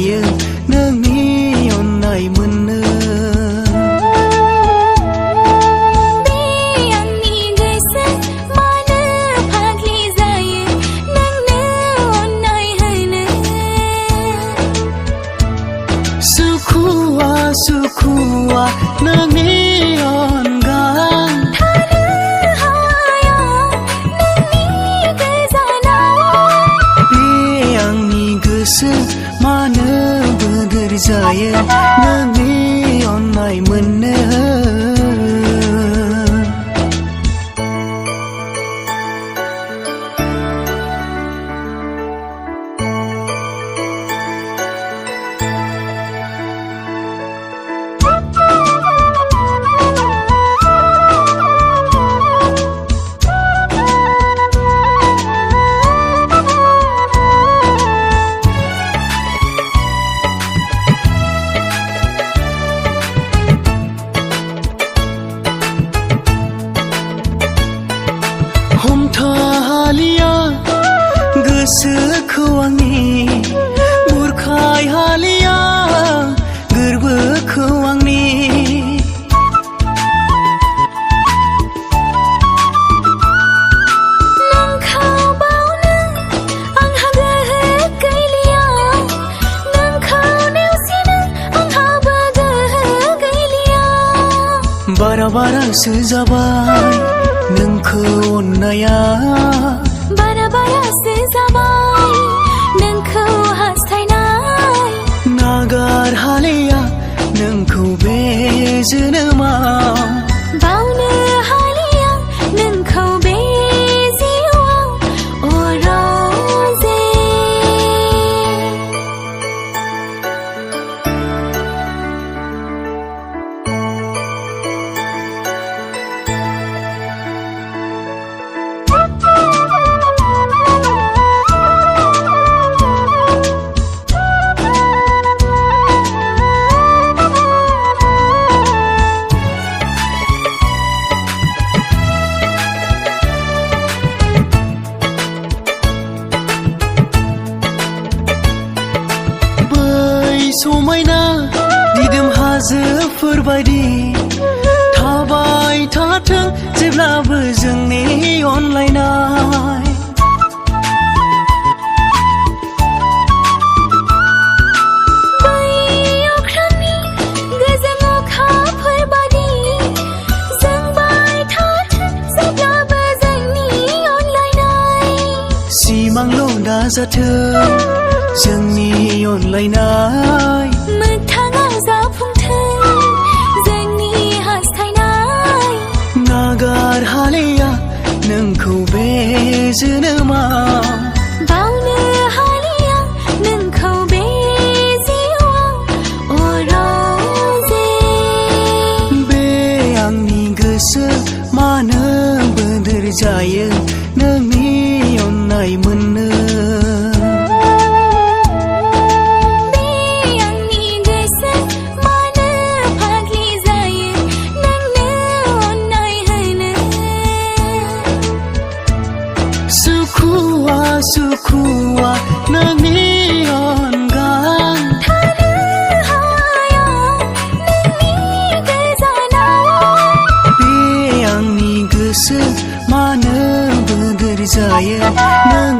जायो नोंनि अननाय मोननो। बे आंनि गोसो मानो फाग्लि जायो नोंनो अननाय होनो। सुखुआ सुखुआ नोंनि अनगा थानो हाया नोंनि गोजानाव। बे आंनि गोसो मानो बोदोर जायो नोंनि अननाय मोननो। हमथाहालिया गोसोखौ आंनि बुरखाय हालिया गोरबोखौ आंनि। नोंखौ बावनो आंहा गोहो गैलिया। नोंखौ नेवसिनो आंहाबो गोहो गैलिया। बारा बारासो जाबाय नोंखौ अननाया। बारा बारासो जाबाय नोंखौ हास्थायनाय। नागार हालिया नोंखौ बे जोनोमाव। बावनो हालिया नोंखौ बे जिउआव अरजे। समायना दिदोम हाजोफोरबायदि थाबाय थाथों जेब्लाबो जोंनि अनलायनाय। बै अख्रांनि गोजों अखाफोरबादि जोंबाय थाथों जेब्लाबो जोंनि अनलायनाय। सिमांल' दाजाथों जोंनि अनलायनाय। मोगथाङाव जाफुंथों जोंनि हास्थायनाय। नागार हालिया नोंखौ बे जोनोमाव। बावनो हालिया नोंखौ बे जिउआव अरजे। बे आंनि गोसो मानो बोदोर जायो नोंनि अननाय मोननो। सुखुआ सुखुआ नोंनि अनगा थानो हाया नोंनि गोजानाव। बे आंनि गोसो मानो बोदोर जायो नों